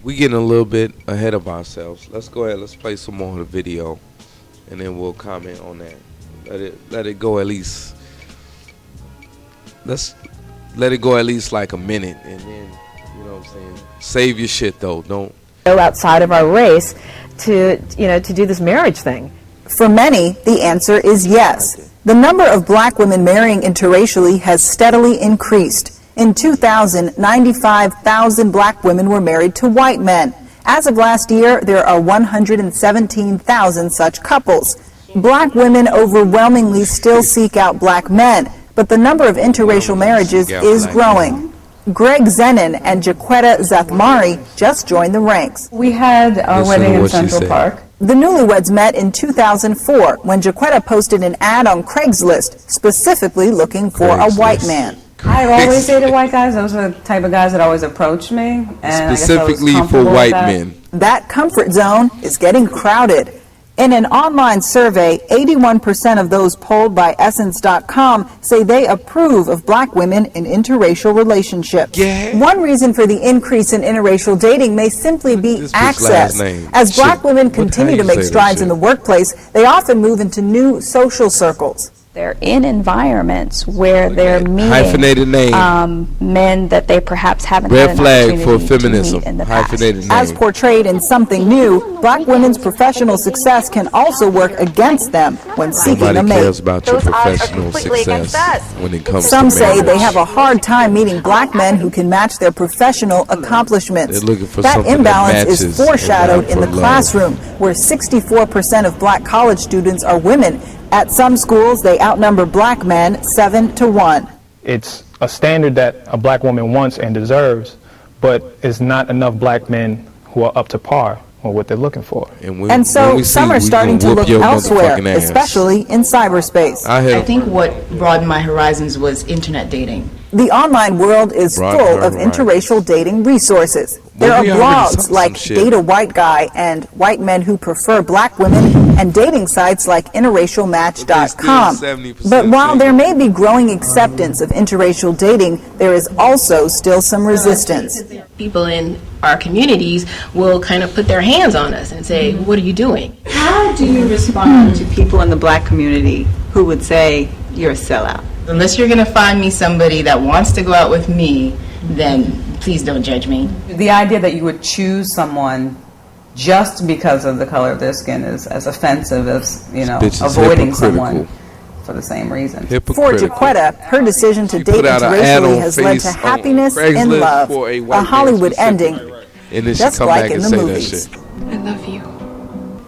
we getting a little bit ahead of ourselves. Let's go ahead. Let's play some more of the video, and then we'll comment on that. Let it go at least. Let's let it go at least like a minute, and then you know what I'm saying. Save your shit though. Don't go outside of our race to do this marriage thing. For many, the answer is yes. The number of black women marrying interracially has steadily increased. In 2000, 95,000 black women were married to white men. As of last year, there are 117,000 such couples. Black women overwhelmingly still seek out black men, but the number of interracial marriages is growing. Greg Zenin and Jaquetta Zathmari just joined the ranks. We had our wedding in Central Park. The newlyweds met in 2004 when Jaquetta posted an ad on Craigslist specifically looking for a white man. I always dated white guys. Those are the type of guys that always approached me. And specifically for white men. That comfort zone is getting crowded. In an online survey, 81% of those polled by Essence.com say they approve of black women in interracial relationships. One reason for the increase in interracial dating may simply be access. As black women continue to make strides in the workplace, they often move into new social circles. They're in environments where they're meeting hyphenated name. Men that they perhaps haven't Red had an flag for opportunity feminism. to meet in the Hyphenated past. name. As portrayed in Something New, black women's professional success can also work against them when seeking a Nobody mate. cares about your professional success when it comes Some to say marriage. they have a hard time meeting black men who can match their professional accomplishments. They're looking for That something that imbalance is matches foreshadowed in the for love. classroom, where 64% of black college students are women. At some schools, they outnumber black men 7-1. It's a standard that a black woman wants and deserves, but it's not enough black men who are up to par with what they're looking for. And so some are starting to look elsewhere, especially in cyberspace. I think what broadened my horizons was internet dating. The online world is full of interracial dating resources. There are blogs like Date a White Guy and White Men Who Prefer Black Women, and dating sites like interracialmatch.com. But while there may be growing acceptance of interracial dating, there is also still some resistance. People in our communities will kind of put their hands on us and say, what are you doing? How do you respond to people in the black community who would say you're a sellout? Unless you're going to find me somebody that wants to go out with me, then please don't judge me. The idea that you would choose someone just because of the color of their skin is as offensive as, avoiding someone for the same reason. For Jaquetta, her decision to date interracially has led to happiness and love, a Hollywood ending, just like in the movies. I love you.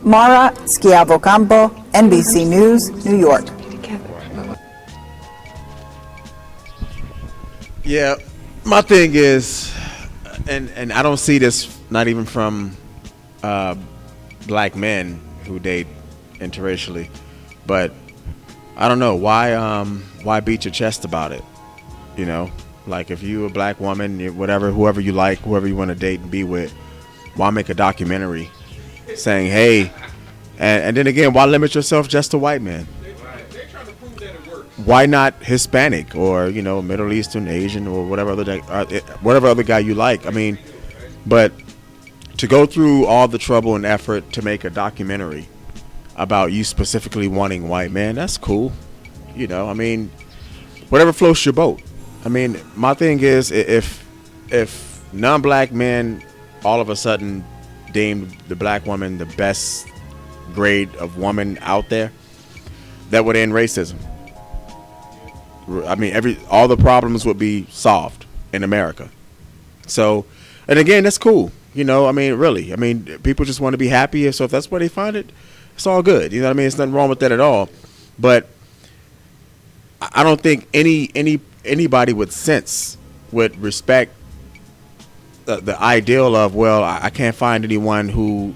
Mara Schiavocampo, NBC News, New York. Yeah, my thing is, and I don't see this not even from black men who date interracially, but I don't know why beat your chest about it, like if you a black woman, whoever you like, whoever you want to date and be with, why make a documentary saying hey, and then again, why limit yourself just to white men? Why not Hispanic or Middle Eastern, Asian, or whatever other guy you like? I mean, but to go through all the trouble and effort to make a documentary about you specifically wanting white men, that's cool. I mean, whatever floats your boat. I mean, my thing is, if non-black men all of a sudden deemed the black woman the best grade of woman out there, that would end racism. I mean, all the problems would be solved in America. So, and again, that's cool. I mean, really. I mean, people just want to be happy. So if that's where they find it, it's all good. You know what I mean? There's nothing wrong with that at all. But I don't think anybody with sense would respect the ideal of, well, I can't find anyone who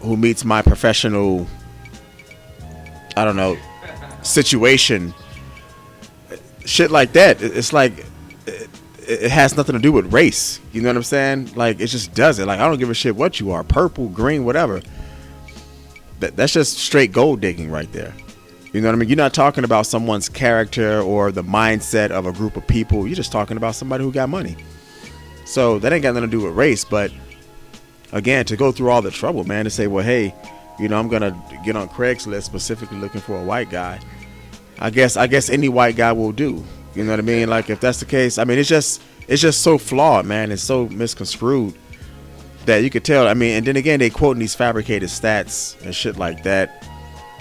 meets my professional, I don't know, situation. Shit like that. It's like it has nothing to do with race. You know what I'm saying? Like, it just doesn't. Like, I don't give a shit what you are, purple, green, whatever. That's just straight gold digging right there. You know what I mean? You're not talking about someone's character or the mindset of a group of people. You're just talking about somebody who got money. So that ain't got nothing to do with race. But again, to go through all the trouble, man, to say, well, hey, I'm gonna get on Craigslist specifically looking for a white guy. I guess any white guy will do. You know what I mean? Like, if that's the case, I mean, it's just so flawed, man. It's so misconstrued that you could tell. I mean, and then again, they quoting these fabricated stats and shit like that.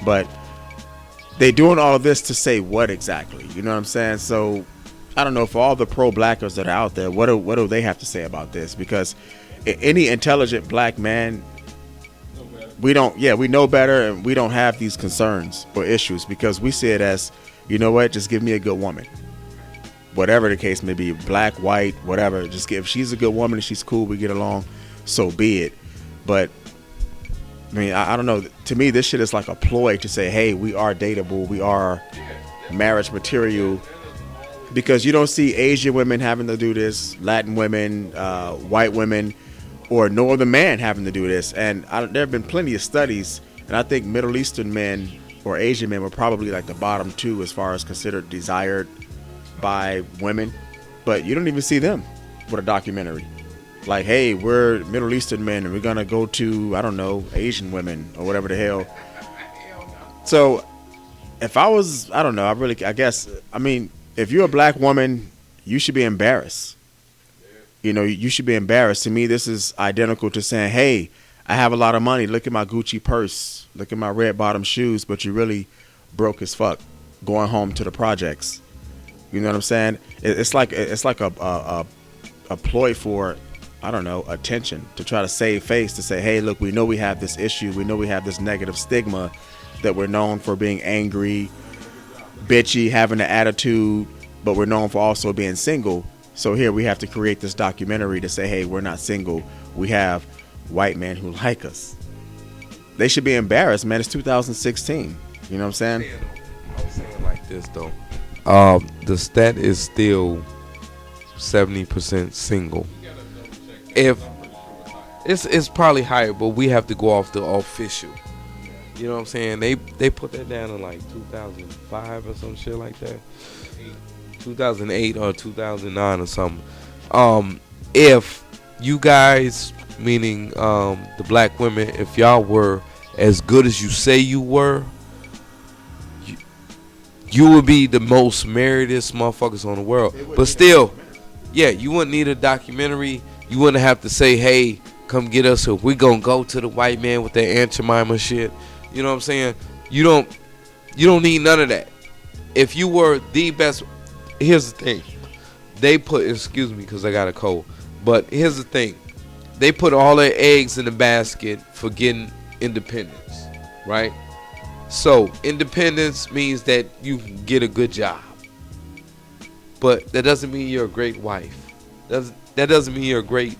But they doing all of this to say what exactly? You know what I'm saying? So I don't know, for all the pro-blackers that are out there, what do they have to say about this? Because any intelligent black man, we know better, and we don't have these concerns or issues, because we see it as, you know what, just give me a good woman. Whatever the case may be, black, white, whatever, just if she's a good woman and she's cool, we get along, so be it. But I mean, I don't know, to me this shit is like a ploy to say, hey, we are dateable, we are marriage material, because you don't see Asian women having to do this, Latin women, white women, or no other man having to do this. And there have been plenty of studies, and I think Middle Eastern men or Asian men were probably like the bottom two as far as considered desired by women, but you don't even see them with a documentary. Like, hey, we're Middle Eastern men and we're gonna go to, I don't know, Asian women or whatever the hell. So if I was, I don't know, I mean, if you're a black woman, you should be embarrassed. You should be embarrassed. To me, this is identical to saying, hey, I have a lot of money. Look at my Gucci purse. Look at my red bottom shoes. But you really broke as fuck going home to the projects. You know what I'm saying? It's like a ploy for, I don't know, attention, to try to save face, to say, hey, look, we know we have this issue. We know we have this negative stigma that we're known for being angry, bitchy, having an attitude, but we're known for also being single. So here we have to create this documentary to say, hey, we're not single. We have white men who like us. They should be embarrassed, man. It's 2016. You know what I'm saying? I'm saying like this, though. The stat is still 70% single. If it's probably higher, but we have to go off the official. You know what I'm saying? They put that down in like 2005 or some shit like that. 2008 or 2009 or something. If you guys, meaning the black women, if y'all were as good as you say you were, you would be the most marriedest motherfuckers on the world. But still, yeah, you wouldn't need a documentary. You wouldn't have to say, hey, come get us, or we gonna go to the white man with that Aunt Jemima shit. You know what I'm saying? You don't need none of that. If you were the best, here's the thing. They put, excuse me because I got a cold, but here's the thing. They put all their eggs in the basket for getting independence, right? So independence means that you can get a good job, but that doesn't mean you're a great wife. That doesn't mean you're a great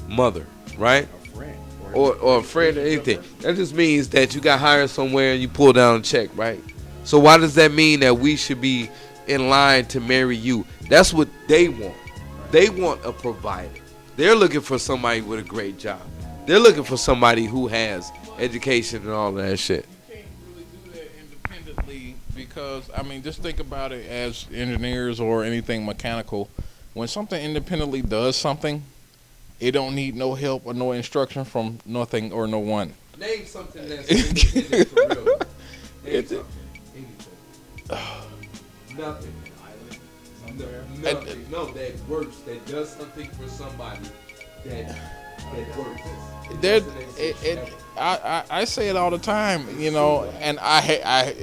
mother, right? Or a friend or anything. That just means that you got hired somewhere and you pull down a check, right? So why does that mean that we should be in line to marry you? That's what they want. They want a provider. They're looking for somebody with a great job. They're looking for somebody who has education and all that shit. You can't really do that independently because, I mean, just think about it as engineers or anything mechanical. When something independently does something, it don't need no help or no instruction from nothing or no one. Name something that's independent for real. Name something. Nothing. Nothing. No, that works. That does something for somebody. That works. I say it all the time, and I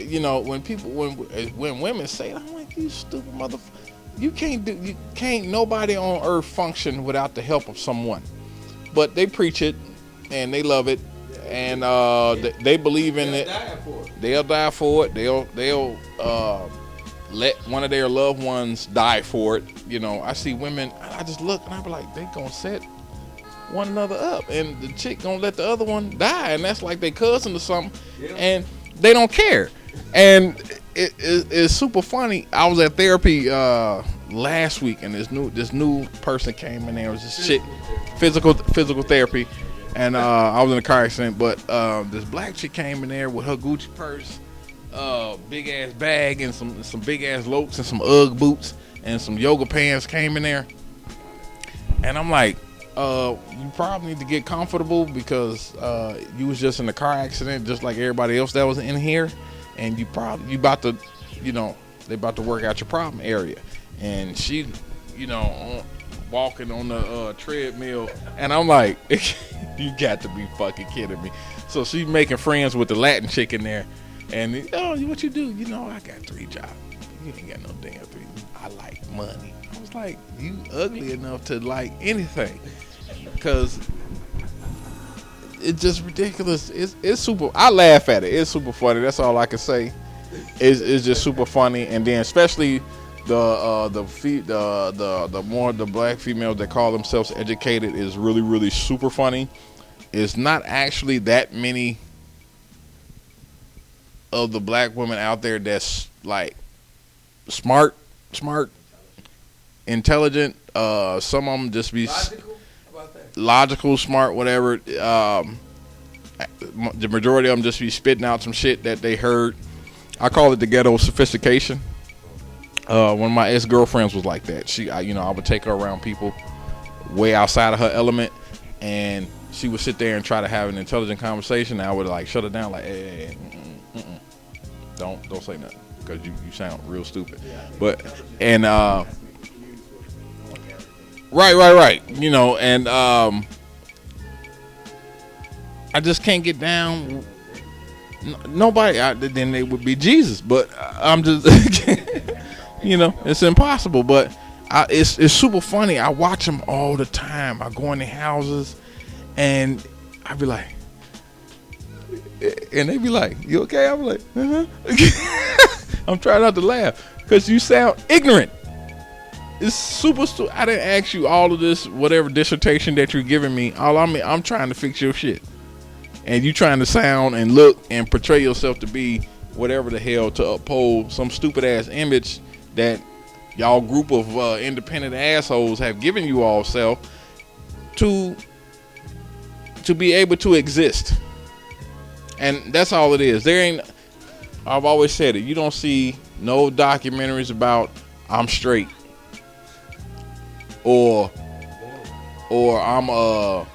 when women say it, I'm like, you stupid motherfucker. You can't nobody on earth function without the help of someone. But they preach it and they love it, and they believe in it. They'll die for it. They'll let one of their loved ones die for it. I see women, I just look and I be like, they gonna set one another up, and the chick gonna let the other one die, and that's like their cousin or something, and they don't care. And it's super funny. I was at therapy last week, and this new person came in there. It was this chick, physical therapy, and I was in a car accident. But this black chick came in there with her Gucci purse, big ass bag, and some big ass locs and some UGG boots and some yoga pants. Came in there, And I'm like, you probably need to get comfortable because you was just in a car accident just like everybody else that was in here, and you about to, they about to work out your problem area. And she, walking on the treadmill, and I'm like, you got to be fucking kidding me. So she's making friends with the Latin chick in there, and what you do? I got 3 jobs. You ain't got no damn 3. I like money. I was like, you ugly enough to like anything. Because it's just ridiculous. It's super. I laugh at it. It's super funny. That's all I can say. It's just super funny. And then especially the black females that call themselves educated is really, really super funny. It's not actually that many of the black women out there that's like smart, intelligent. Some of them just be logical, smart, whatever. The majority of them just be spitting out some shit that they heard. I call it the ghetto sophistication. One of my ex-girlfriends was like that. I would take her around people way outside of her element, and she would sit there and try to have an intelligent conversation. And I would like shut her down, like, hey, don't say nothing because you sound real stupid. But and right. And I just can't get down. Nobody. Then it would be Jesus, but I'm just, it's impossible. But it's super funny. I watch them all the time. I go in their houses, and I be like, and they be like, "You okay?" I'm like, I'm trying not to laugh because you sound ignorant. It's super. I didn't ask you all of this, whatever dissertation that you're giving me. I'm trying to fix your shit, and you trying to sound and look and portray yourself to be whatever the hell to uphold some stupid ass image that y'all group of independent assholes have given you all self to be able to exist. And that's all it is. I've always said it. You don't see no documentaries about I'm straight or I'm a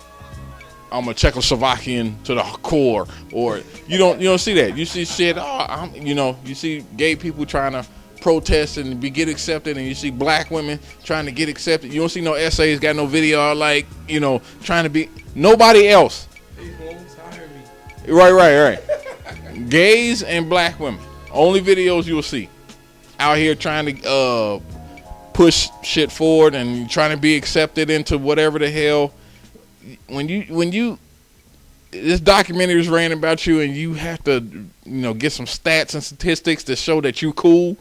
Czechoslovakian to the core, or you don't see that. You see shit. You see gay people trying to protest and get accepted, and you see black women trying to get accepted. You don't see no essays, got no video, like trying to be nobody else. Right. Gays and black women, only videos you'll see out here trying to push shit forward and trying to be accepted into whatever the hell. When you this documentary is ranting about you, and you have to get some stats and statistics to show that you cool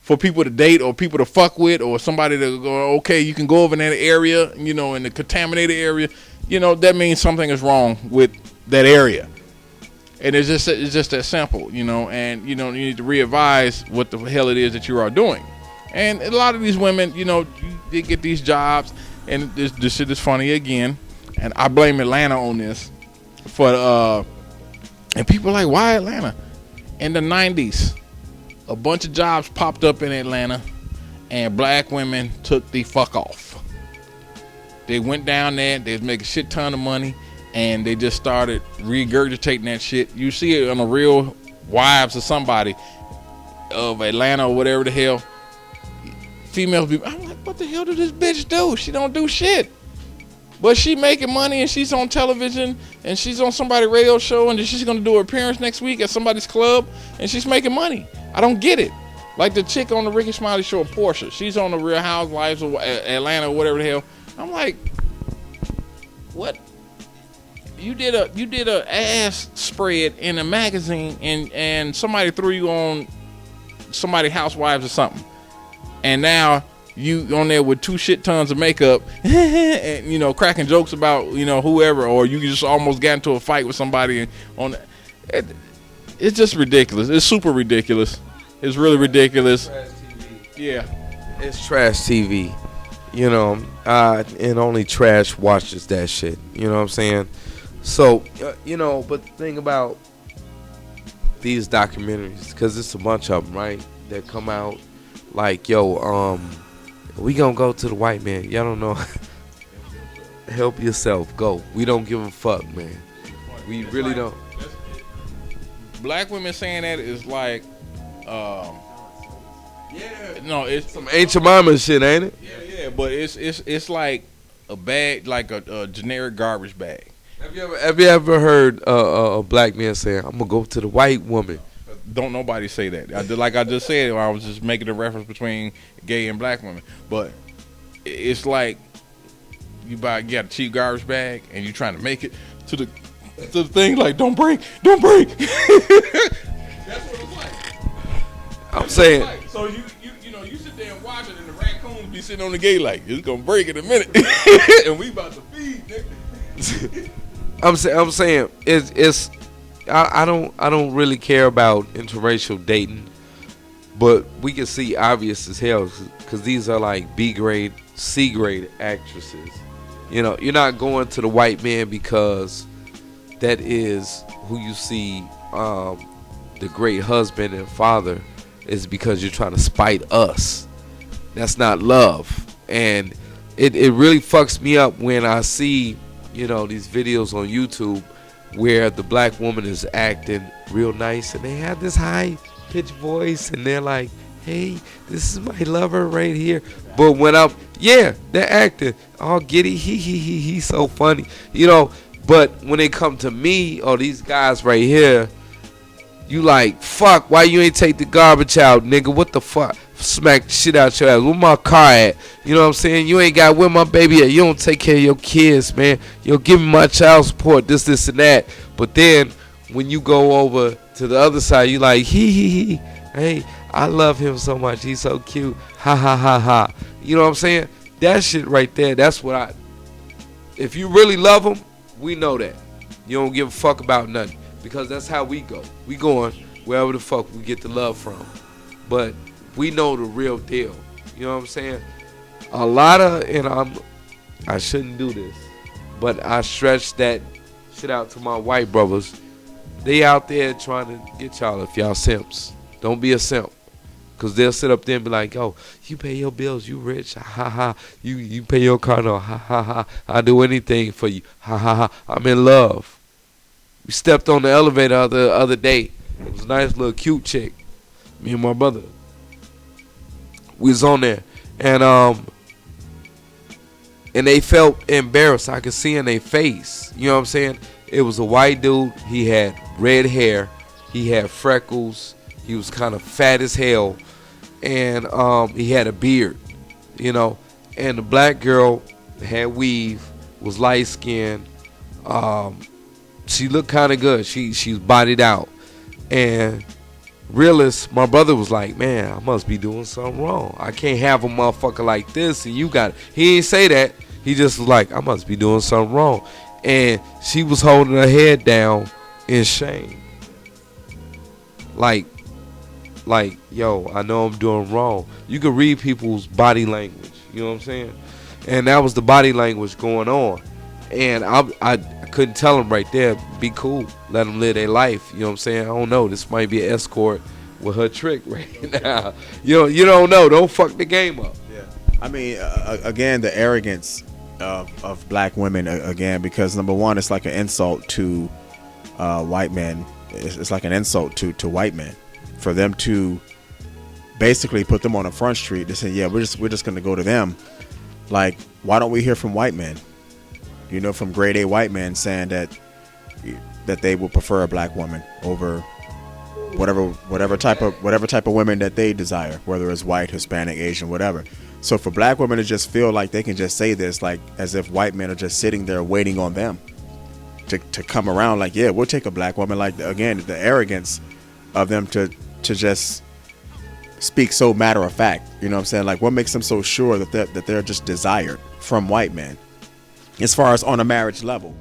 for people to date or people to fuck with, or somebody to go, okay, you can go over in that area, in the contaminated area, that means something is wrong with that area. And it's just that simple, and you need to readvise what the hell it is that you are doing. And a lot of these women, they get these jobs, and this shit is funny again, and I blame Atlanta on this for and people are like, why Atlanta? In the 90s, a bunch of jobs popped up in Atlanta, and black women took the fuck off. They went down there, they was making a shit ton of money, and they just started regurgitating that shit. You see it on the Real Wives of somebody of Atlanta or whatever the hell. Females be, I'm like, what the hell did this bitch do? She don't do shit. But she making money, and she's on television, and she's on somebody's radio show, and she's gonna do her appearance next week at somebody's club, and she's making money. I don't get it. Like the chick on the Ricky Smiley show, Portia. She's on the Real Housewives of Atlanta or whatever the hell. I'm like, what? You did a ass spread in a magazine, and somebody threw you on somebody's Housewives or something, and now you on there with 2 shit tons of makeup and cracking jokes about whoever, or you just almost got into a fight with somebody on it. It's just ridiculous. It's super ridiculous. It's really ridiculous. Yeah, it's trash TV. And only trash watches that shit. You know what I'm saying? So, but the thing about these documentaries, because it's a bunch of them, right, that come out like, we gonna go to the white man. Y'all don't know. help yourself. Go. We don't give a fuck, man. We really don't. Black women saying that is like, no, it's some ancient mama shit, ain't it? Yeah, but it's like a bag, like a generic garbage bag. Have you ever heard a black man saying, "I'm gonna go to the white woman"? Don't nobody say that. Like I just said, I was just making a reference between gay and black women. But it's like you got a cheap garbage bag and you trying to make it to the thing. Like, don't break. That's what it's like. I'm saying. So you sit there and watch it, and the raccoons be sitting on the gate like, it's gonna break in a minute, and we about to feed, nigga. I'm saying it's I don't really care about interracial dating, but we can see obvious as hell because these are like B grade, C grade actresses. You know, you're not going to the white man because that is who you see the great husband and father. Is because you're trying to spite us. That's not love. And it really fucks me up when I see, you know, these videos on YouTube where the black woman is acting real nice and they have this high pitched voice and they're like, hey, this is my lover right here. But when they're acting all giddy, he's so funny, you know. But when they come to me or these guys right here, you like, fuck, why you ain't take the garbage out, nigga? What the fuck? Smack the shit out your ass. Where my car at? You know what I'm saying? You ain't got where my baby at. You don't take care of your kids, man. You'll give me my child support, this, and that. But then when you go over to the other side, you like, he. Hey, I love him so much. He's so cute. Ha, ha, ha, ha. You know what I'm saying? That shit right there, that's what if you really love him, we know that. You don't give a fuck about nothing. Because that's how we go. We going wherever the fuck we get the love from. But we know the real deal. You know what I'm saying? A lot of, and I shouldn't do this, but I stretch that shit out to my white brothers. They out there trying to get y'all if y'all simps. Don't be a simp. Because they'll sit up there and be like, oh, you pay your bills, you rich, ha ha. You pay your car note, ha ha ha. I'll do anything for you, ha ha ha. I'm in love. We stepped on the elevator the other day. It was a nice little cute chick. Me and my brother. We was on there. And they felt embarrassed. I could see in their face. You know what I'm saying? It was a white dude. He had red hair. He had freckles. He was kind of fat as hell. And he had a beard. You know. And the black girl had weave. Was light skinned. She looked kind of good. She's bodied out. And realist, my brother was like, man, I must be doing something wrong. I can't have a motherfucker like this and you got it. He didn't say that. He just was like, I must be doing something wrong. And she was holding her head down in shame. Like, yo, I know I'm doing wrong. You can read people's body language. You know what I'm saying? And that was the body language going on. And I couldn't tell them right there, be cool, let them live their life. You know what I'm saying? I don't know. This might be an escort with her trick right now. You don't know. Don't fuck the game up. Yeah. I mean, again, the arrogance of black women, again, because number one, it's like an insult to white men. It's like an insult to white men for them to basically put them on a front street to say, yeah, we're just going to go to them. Like, why don't we hear from white men? You know, from grade A white men saying that they would prefer a black woman over whatever type of women that they desire, whether it's white, Hispanic, Asian, whatever. So for black women to just feel like they can just say this, like as if white men are just sitting there waiting on them to come around, like, yeah, we'll take a black woman. Like, again, the arrogance of them to just speak so matter of fact. You know what I'm saying? Like, what makes them so sure that they're just desired from white men? As far as on a marriage level.